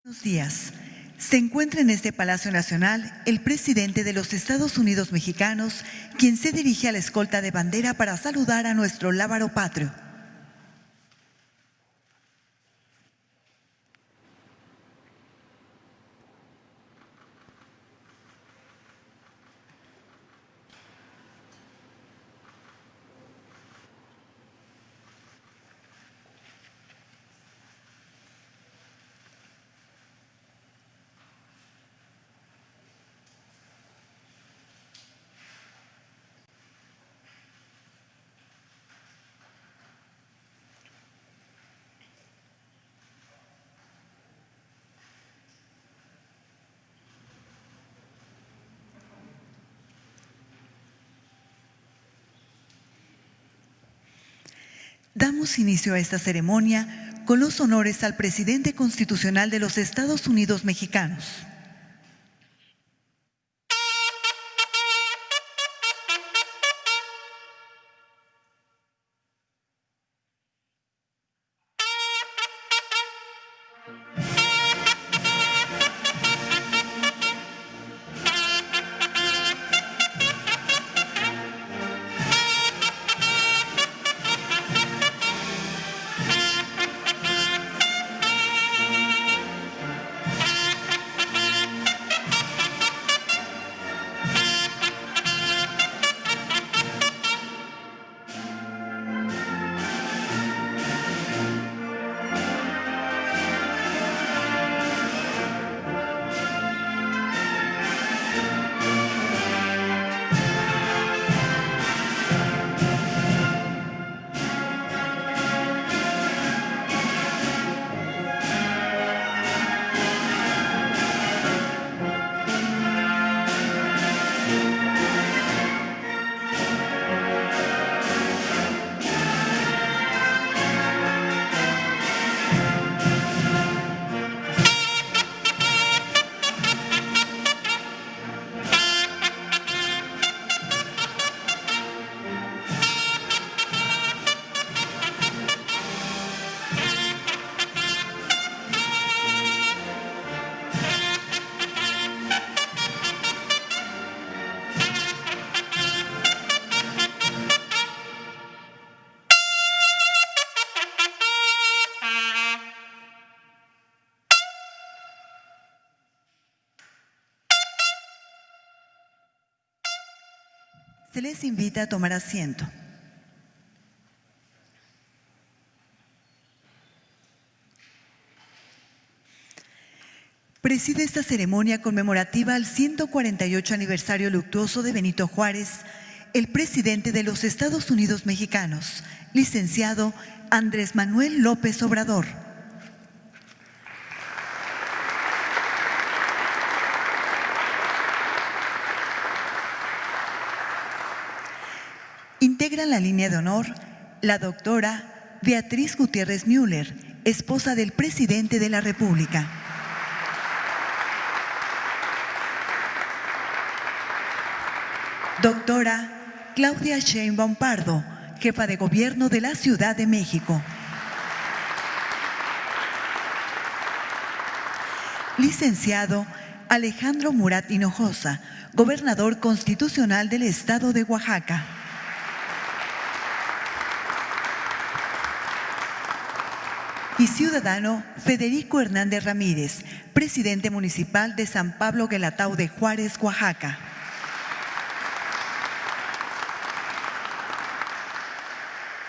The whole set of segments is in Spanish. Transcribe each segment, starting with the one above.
Buenos días. Se encuentra en este Palacio Nacional el presidente de los Estados Unidos mexicanos, quien se dirige a la escolta de bandera para saludar a nuestro lábaro patrio. Damos inicio a esta ceremonia con los honores al presidente constitucional de los Estados Unidos mexicanos. Se les invita a tomar asiento. Preside esta ceremonia conmemorativa al 148 aniversario luctuoso de Benito Juárez, el presidente de los Estados Unidos mexicanos, licenciado Andrés Manuel López Obrador. Integran la línea de honor la doctora Beatriz Gutiérrez Müller, esposa del presidente de la República. Doctora Claudia Sheinbaum Pardo, jefa de gobierno de la Ciudad de México. Licenciado Alejandro Murat Hinojosa, gobernador constitucional del Estado de Oaxaca. Y ciudadano Federico Hernández Ramírez, presidente municipal de San Pablo Guelatao de Juárez, Oaxaca.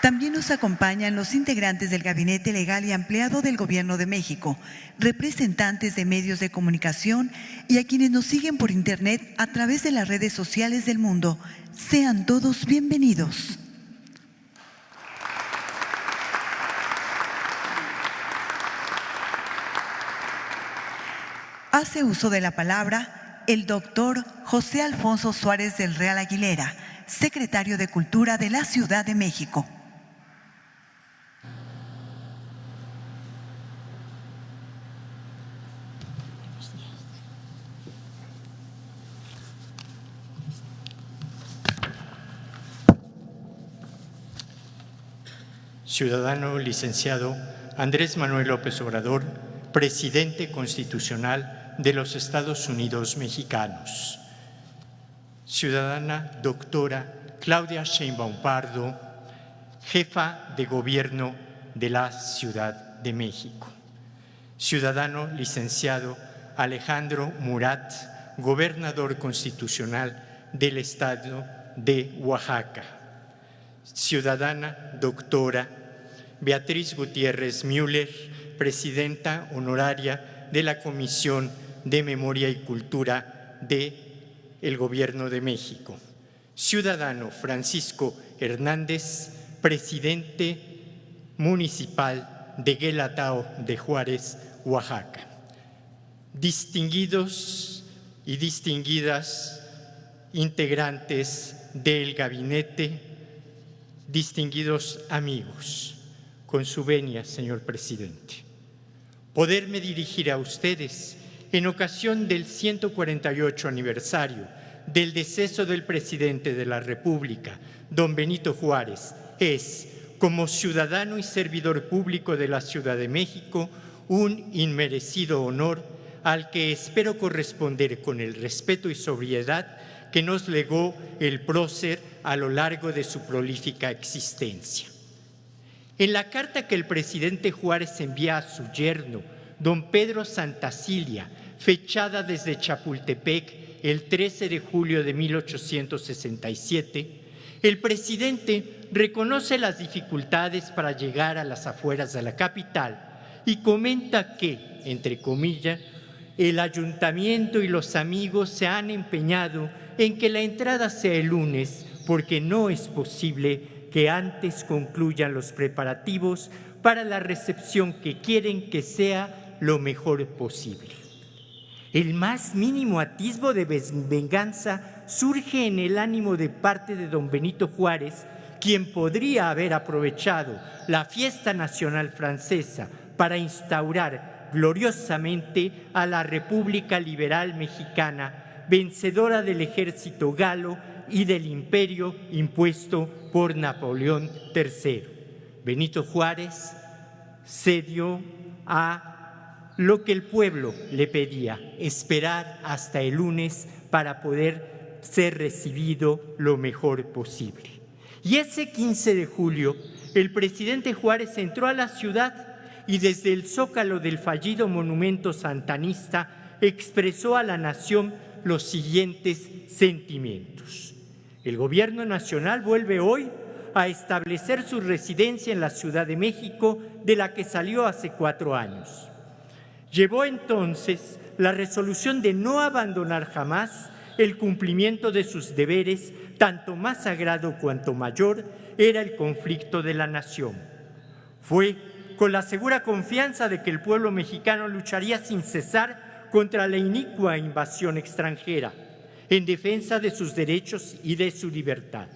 También nos acompañan los integrantes del Gabinete Legal y Ampliado del Gobierno de México, representantes de medios de comunicación y a quienes nos siguen por Internet a través de las redes sociales del mundo. Sean todos bienvenidos. Hace uso de la palabra el doctor José Alfonso Suárez del Real Aguilera, secretario de Cultura de la Ciudad de México. Ciudadano licenciado Andrés Manuel López Obrador, presidente constitucional de los Estados Unidos mexicanos. Ciudadana doctora Claudia Sheinbaum Pardo, jefa de gobierno de la Ciudad de México. Ciudadano licenciado Alejandro Murat, gobernador constitucional del Estado de Oaxaca. Ciudadana doctora Beatriz Gutiérrez Müller, presidenta honoraria de la Comisión de Memoria y Cultura del Gobierno de México. Ciudadano Francisco Hernández, presidente municipal de Guelatao de Juárez, Oaxaca. Distinguidos y distinguidas integrantes del gabinete, distinguidos amigos, con su venia, señor presidente, poderme dirigir a ustedes en ocasión del 148 aniversario del deceso del presidente de la República, don Benito Juárez, es, como ciudadano y servidor público de la Ciudad de México, un inmerecido honor al que espero corresponder con el respeto y sobriedad que nos legó el prócer a lo largo de su prolífica existencia. En la carta que el presidente Juárez envía a su yerno, don Pedro Santacilia, fechada desde Chapultepec el 13 de julio de 1867, el presidente reconoce las dificultades para llegar a las afueras de la capital y comenta que, entre comillas, el ayuntamiento y los amigos se han empeñado en que la entrada sea el lunes porque no es posible que antes concluyan los preparativos para la recepción que quieren que sea lo mejor posible. El más mínimo atisbo de venganza surge en el ánimo de parte de don Benito Juárez, quien podría haber aprovechado la fiesta nacional francesa para instaurar gloriosamente a la República Liberal Mexicana, vencedora del ejército galo y del imperio impuesto por Napoleón III. Benito Juárez cedió a lo que el pueblo le pedía, esperar hasta el lunes para poder ser recibido lo mejor posible. Y ese 15 de julio, el presidente Juárez entró a la ciudad y desde el zócalo del fallido monumento santanista expresó a la nación los siguientes sentimientos. El gobierno nacional vuelve hoy a establecer su residencia en la Ciudad de México, de la que salió hace 4 años. Llevó entonces la resolución de no abandonar jamás el cumplimiento de sus deberes, tanto más sagrado cuanto mayor era el conflicto de la nación. Fue con la segura confianza de que el pueblo mexicano lucharía sin cesar contra la inicua invasión extranjera, en defensa de sus derechos y de su libertad.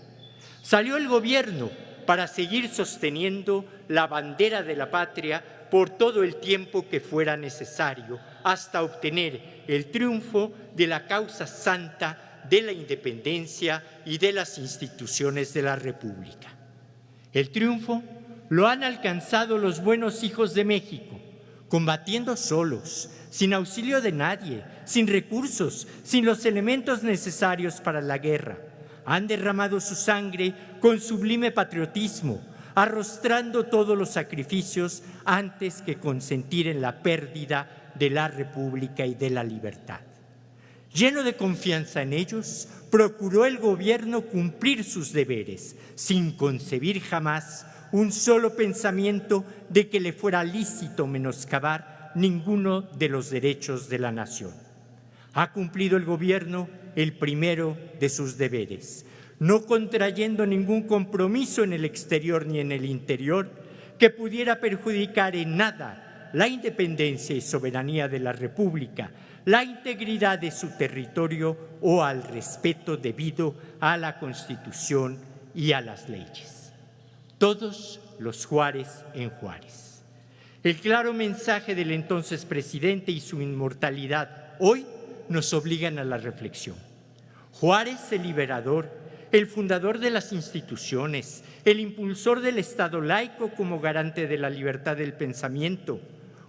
Salió el gobierno para seguir sosteniendo la bandera de la patria por todo el tiempo que fuera necesario, hasta obtener el triunfo de la causa santa de la independencia y de las instituciones de la República. El triunfo lo han alcanzado los buenos hijos de México, combatiendo solos, sin auxilio de nadie, sin recursos, sin los elementos necesarios para la guerra. Han derramado su sangre con sublime patriotismo, arrostrando todos los sacrificios antes que consentir en la pérdida de la República y de la libertad. Lleno de confianza en ellos, procuró el gobierno cumplir sus deberes, sin concebir jamás un solo pensamiento de que le fuera lícito menoscabar ninguno de los derechos de la nación. Ha cumplido el gobierno el primero de sus deberes, no contrayendo ningún compromiso en el exterior ni en el interior que pudiera perjudicar en nada la independencia y soberanía de la República, la integridad de su territorio o al respeto debido a la Constitución y a las leyes. Todos los Juárez en Juárez. El claro mensaje del entonces presidente y su inmortalidad hoy nos obligan a la reflexión. Juárez, el liberador, el fundador de las instituciones, el impulsor del Estado laico como garante de la libertad del pensamiento.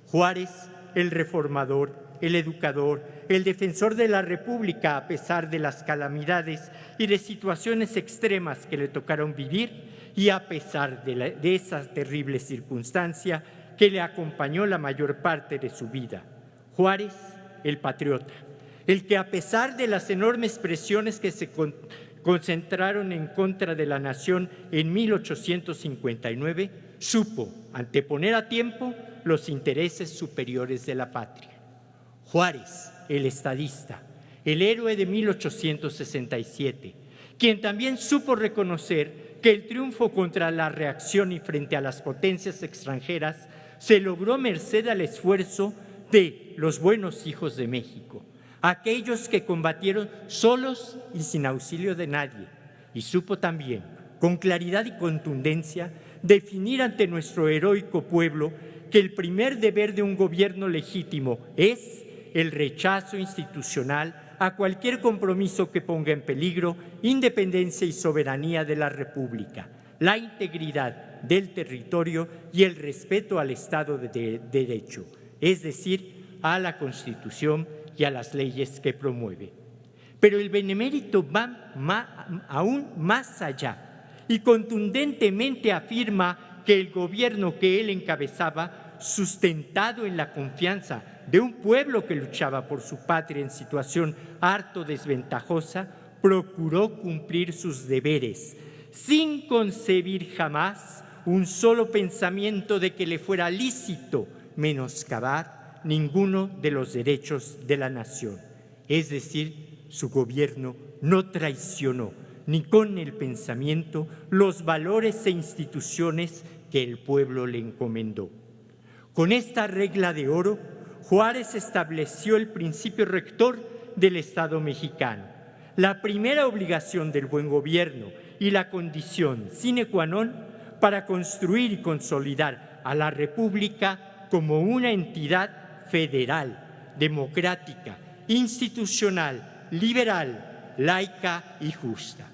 Juárez, el reformador, el educador, el defensor de la República a pesar de las calamidades y de situaciones extremas que le tocaron vivir y a pesar de esa terrible circunstancia que le acompañó la mayor parte de su vida. Juárez, el patriota, el que a pesar de las enormes presiones que se concentraron en contra de la nación en 1859, supo anteponer a tiempo los intereses superiores de la patria. Juárez, el estadista, el héroe de 1867, quien también supo reconocer que el triunfo contra la reacción y frente a las potencias extranjeras se logró merced al esfuerzo de los buenos hijos de México, aquellos que combatieron solos y sin auxilio de nadie, y supo también, con claridad y contundencia, definir ante nuestro heroico pueblo que el primer deber de un gobierno legítimo es el rechazo institucional a cualquier compromiso que ponga en peligro independencia y soberanía de la República, la integridad del territorio y el respeto al Estado de Derecho, es decir, a la Constitución y a las leyes que promueve. Pero el benemérito va aún más allá y contundentemente afirma que el gobierno que él encabezaba, sustentado en la confianza de un pueblo que luchaba por su patria en situación harto desventajosa, procuró cumplir sus deberes, sin concebir jamás un solo pensamiento de que le fuera lícito menoscabar ninguno de los derechos de la nación. Es decir, su gobierno no traicionó ni con el pensamiento los valores e instituciones que el pueblo le encomendó. Con esta regla de oro, Juárez estableció el principio rector del Estado mexicano, la primera obligación del buen gobierno y la condición sine qua non para construir y consolidar a la República como una entidad federal, democrática, institucional, liberal, laica y justa.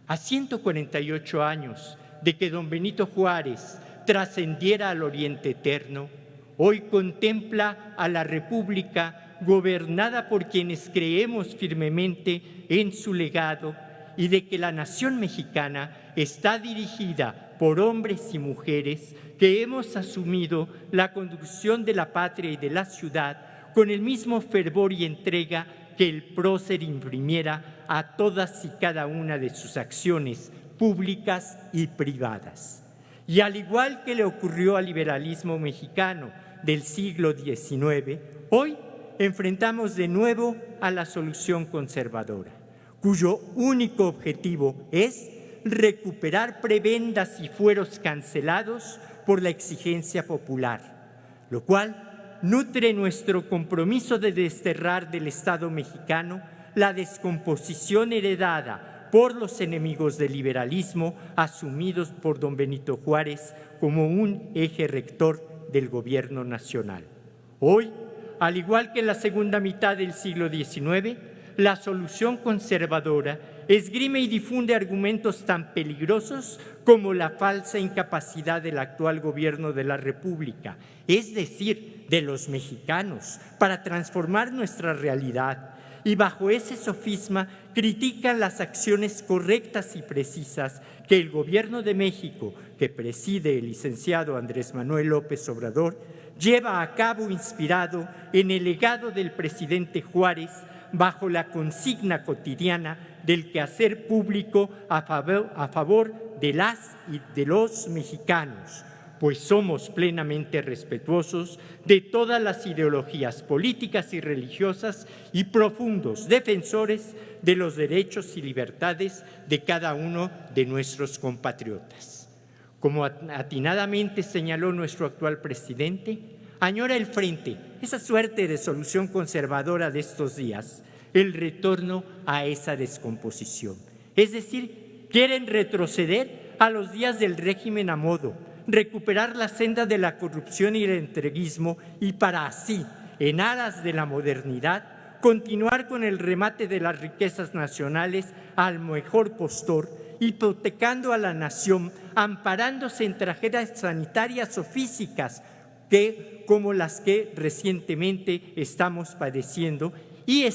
A 148 años de que don Benito Juárez trascendiera al Oriente Eterno, hoy contempla a la República gobernada por quienes creemos firmemente en su legado y de que la nación mexicana está dirigida por hombres y mujeres que hemos asumido la conducción de la patria y de la ciudad con el mismo fervor y entrega que el prócer imprimiera a todas y cada una de sus acciones públicas y privadas. Y al igual que le ocurrió al liberalismo mexicano del siglo XIX, hoy enfrentamos de nuevo a la solución conservadora, cuyo único objetivo es recuperar prebendas y fueros cancelados por la exigencia popular, lo cual nutre nuestro compromiso de desterrar del Estado mexicano la descomposición heredada por los enemigos del liberalismo asumidos por don Benito Juárez como un eje rector del gobierno nacional. Hoy, al igual que en la segunda mitad del siglo XIX, la solución conservadora esgrime y difunde argumentos tan peligrosos como la falsa incapacidad del actual gobierno de la República, es decir, de los mexicanos, para transformar nuestra realidad. Y bajo ese sofisma critican las acciones correctas y precisas que el gobierno de México, que preside el licenciado Andrés Manuel López Obrador, lleva a cabo inspirado en el legado del presidente Juárez bajo la consigna cotidiana del quehacer público a favor de las y de los mexicanos, pues somos plenamente respetuosos de todas las ideologías políticas y religiosas y profundos defensores de los derechos y libertades de cada uno de nuestros compatriotas. Como atinadamente señaló nuestro actual presidente, añora el frente, esa suerte de solución conservadora de estos días, el retorno a esa descomposición. Es decir, quieren retroceder a los días del régimen a modo, recuperar la senda de la corrupción y el entreguismo y para así, en aras de la modernidad, continuar con el remate de las riquezas nacionales al mejor postor, hipotecando a la nación, amparándose en tragedias sanitarias o físicas, como las que recientemente estamos padeciendo, y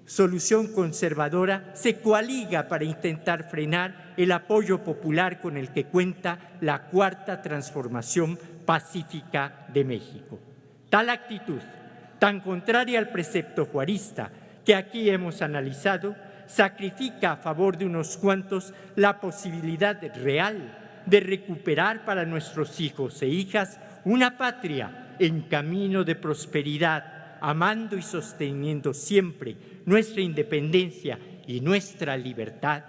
solución conservadora se coaliga para intentar frenar el apoyo popular con el que cuenta la Cuarta Transformación Pacífica de México. Tal actitud, tan contraria al precepto juarista que aquí hemos analizado, sacrifica a favor de unos cuantos la posibilidad real de recuperar para nuestros hijos e hijas una patria en camino de prosperidad, amando y sosteniendo siempre nuestra independencia y nuestra libertad,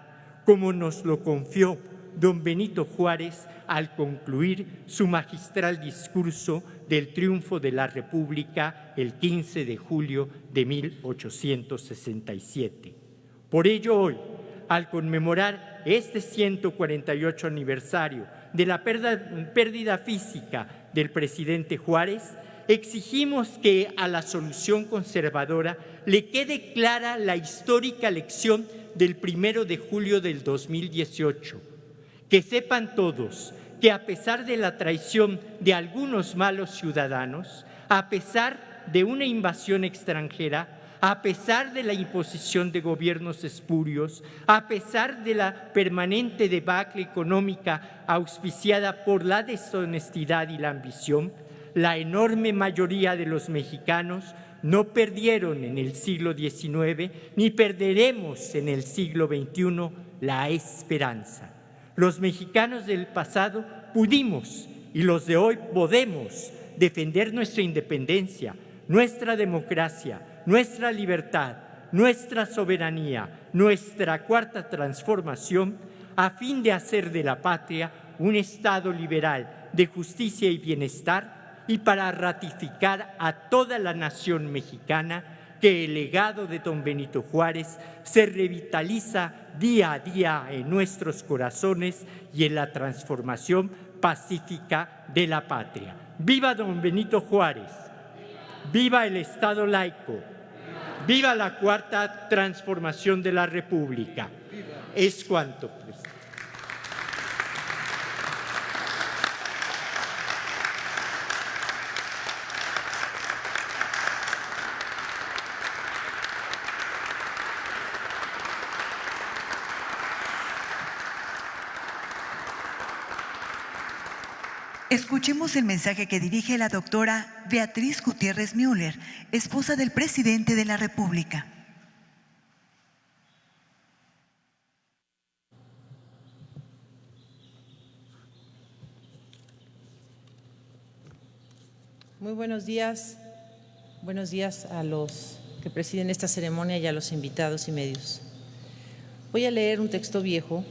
como nos lo confió don Benito Juárez al concluir su magistral discurso del triunfo de la República el 15 de julio de 1867. Por ello hoy, al conmemorar este 148 aniversario de la pérdida física del presidente Juárez, exigimos que a la solución conservadora le quede clara la histórica lección del 1 de julio del 2018. Que sepan todos que a pesar de la traición de algunos malos ciudadanos, a pesar de una invasión extranjera, a pesar de la imposición de gobiernos espurios, a pesar de la permanente debacle económica auspiciada por la deshonestidad y la ambición, la enorme mayoría de los mexicanos no perdieron en el siglo XIX ni perderemos en el siglo XXI la esperanza. Los mexicanos del pasado pudimos y los de hoy podemos defender nuestra independencia, nuestra democracia, nuestra libertad, nuestra soberanía, nuestra cuarta transformación, a fin de hacer de la patria un Estado liberal de justicia y bienestar, y para ratificar a toda la nación mexicana que el legado de don Benito Juárez se revitaliza día a día en nuestros corazones y en la transformación pacífica de la patria. ¡Viva don Benito Juárez! ¡Viva el Estado laico! ¡Viva la Cuarta Transformación de la República! Es cuanto, presidente. Escuchemos el mensaje que dirige la doctora Beatriz Gutiérrez Müller, esposa del presidente de la República. Muy buenos días a los que presiden esta ceremonia y a los invitados y medios. Voy a leer un texto viejo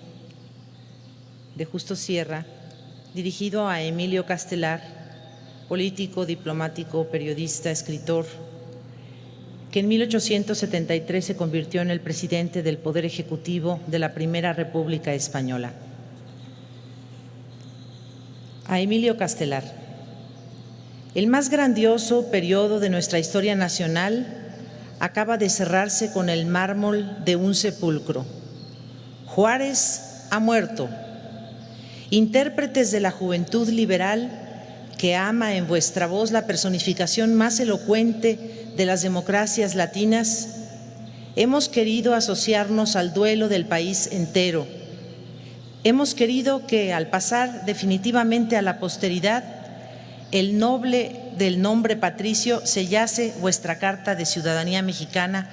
de Justo Sierra, dirigido a Emilio Castelar, político, diplomático, periodista, escritor, que en 1873 se convirtió en el presidente del Poder Ejecutivo de la Primera República Española. A Emilio Castelar. El más grandioso periodo de nuestra historia nacional acaba de cerrarse con el mármol de un sepulcro. Juárez ha muerto. Intérpretes de la juventud liberal que ama en vuestra voz la personificación más elocuente de las democracias latinas, hemos querido asociarnos al duelo del país entero. Hemos querido que al pasar definitivamente a la posteridad, el noble del nombre patricio sellase vuestra Carta de Ciudadanía Mexicana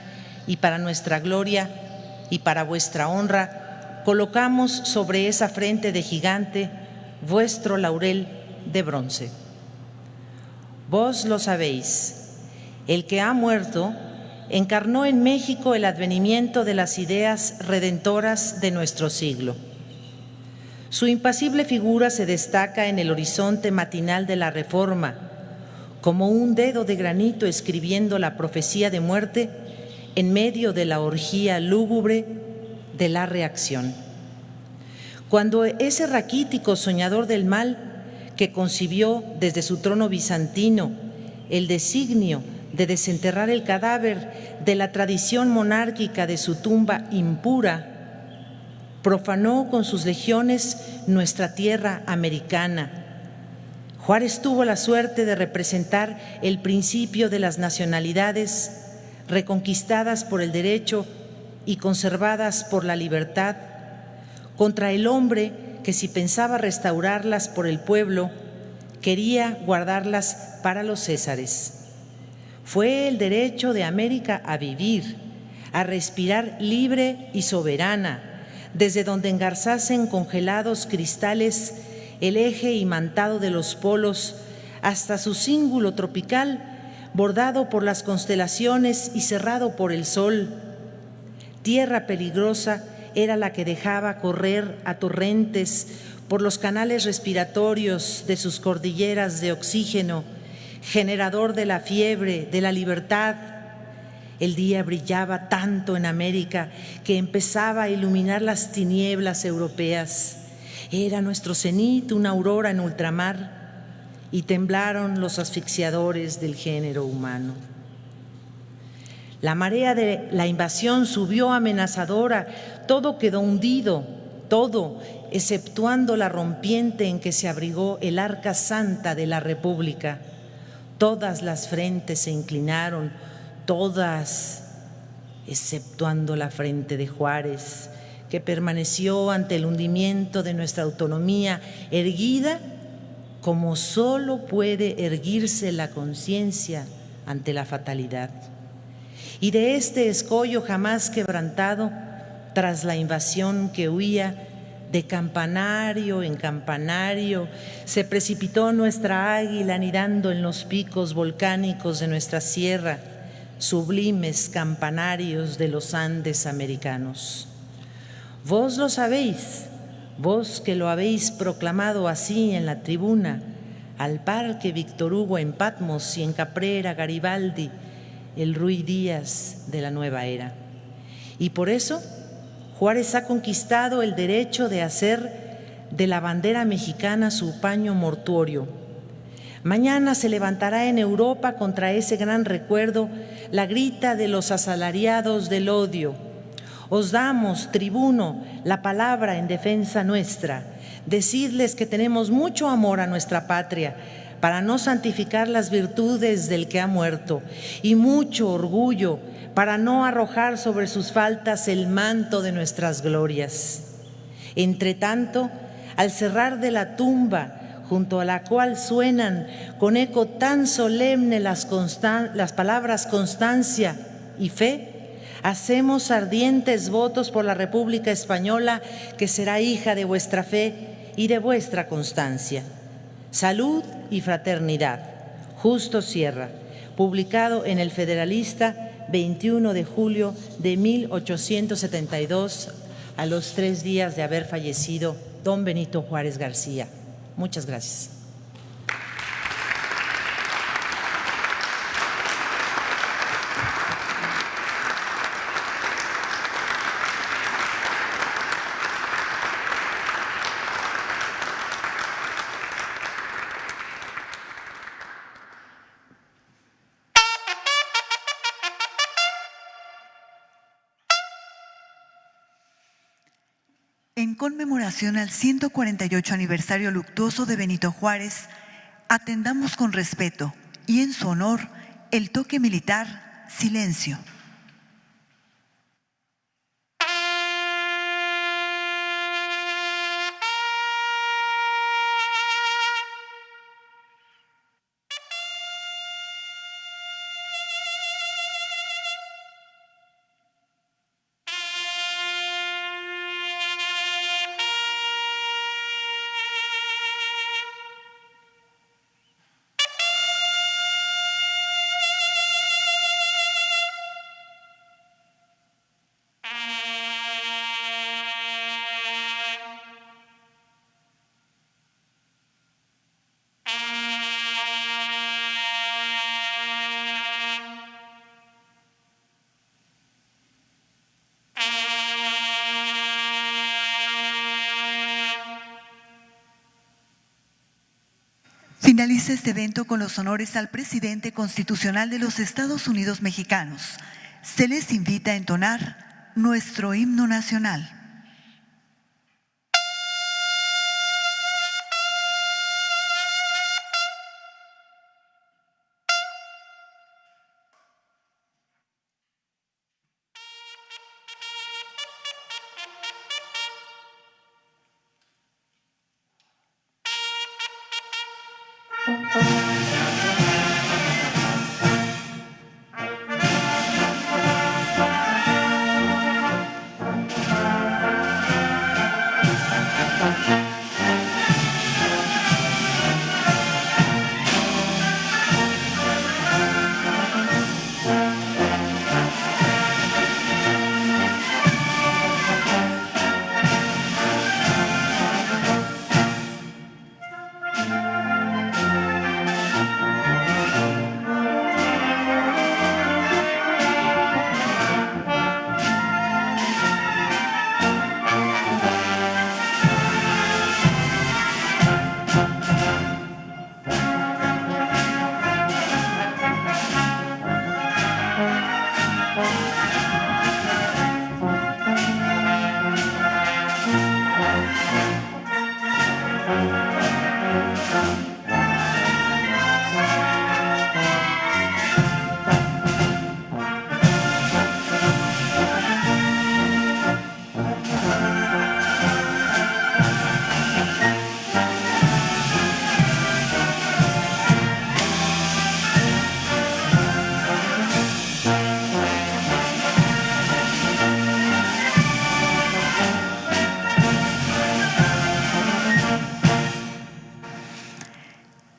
y para nuestra gloria y para vuestra honra colocamos sobre esa frente de gigante vuestro laurel de bronce. Vos lo sabéis, el que ha muerto encarnó en México el advenimiento de las ideas redentoras de nuestro siglo. Su impasible figura se destaca en el horizonte matinal de la Reforma, como un dedo de granito escribiendo la profecía de muerte en medio de la orgía lúgubre de la reacción. Cuando ese raquítico soñador del mal, que concibió desde su trono bizantino el designio de desenterrar el cadáver de la tradición monárquica de su tumba impura, profanó con sus legiones nuestra tierra americana. Juárez tuvo la suerte de representar el principio de las nacionalidades reconquistadas por el derecho y conservadas por la libertad, contra el hombre que, si pensaba restaurarlas por el pueblo, quería guardarlas para los césares. Fue el derecho de América a vivir, a respirar libre y soberana, desde donde engarzasen congelados cristales el eje imantado de los polos hasta su cíngulo tropical, bordado por las constelaciones y cerrado por el sol. Tierra peligrosa era la que dejaba correr a torrentes por los canales respiratorios de sus cordilleras de oxígeno, generador de la fiebre, de la libertad. El día brillaba tanto en América que empezaba a iluminar las tinieblas europeas. Era nuestro cenit una aurora en ultramar, y temblaron los asfixiadores del género humano. La marea de la invasión subió amenazadora, todo quedó hundido, todo, exceptuando la rompiente en que se abrigó el arca santa de la República. Todas las frentes se inclinaron, todas, exceptuando la frente de Juárez, que permaneció ante el hundimiento de nuestra autonomía, erguida como solo puede erguirse la conciencia ante la fatalidad. Y de este escollo jamás quebrantado, tras la invasión que huía, de campanario en campanario, se precipitó nuestra águila anidando en los picos volcánicos de nuestra sierra, sublimes campanarios de los Andes americanos. Vos lo sabéis, vos que lo habéis proclamado así en la tribuna, al par que Víctor Hugo en Patmos y en Caprera Garibaldi, el Ruy Díaz de la nueva era. Y por eso Juárez ha conquistado el derecho de hacer de la bandera mexicana su paño mortuorio. Mañana se levantará en Europa contra ese gran recuerdo la grita de los asalariados del odio. Os damos, tribuno, la palabra en defensa nuestra. Decidles que tenemos mucho amor a nuestra patria para no santificar las virtudes del que ha muerto, y mucho orgullo para no arrojar sobre sus faltas el manto de nuestras glorias. Entre tanto, al cerrar de la tumba, junto a la cual suenan con eco tan solemne las palabras constancia y fe, hacemos ardientes votos por la República Española, que será hija de vuestra fe y de vuestra constancia. Salud y fraternidad. Justo Sierra, publicado en El Federalista, 21 de julio de 1872, a los 3 días de haber fallecido don Benito Juárez García. Muchas gracias. En conmemoración al 148 aniversario luctuoso de Benito Juárez, atendamos con respeto y en su honor el toque militar silencio. Finaliza este evento con los honores al presidente constitucional de los Estados Unidos mexicanos. Se les invita a entonar nuestro himno nacional.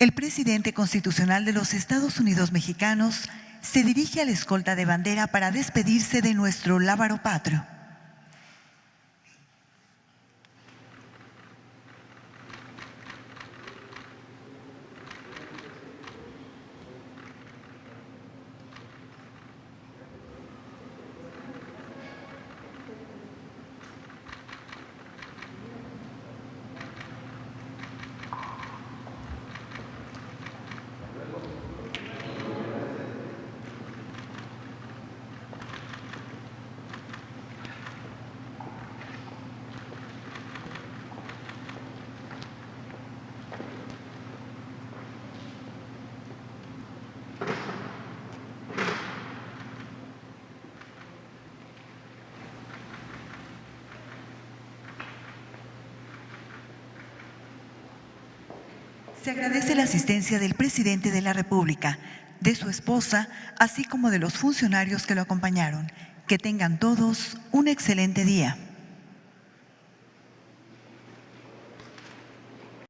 El presidente constitucional de los Estados Unidos mexicanos se dirige a la escolta de bandera para despedirse de nuestro lábaro patrio. Se agradece la asistencia del presidente de la República, de su esposa, así como de los funcionarios que lo acompañaron. Que tengan todos un excelente día.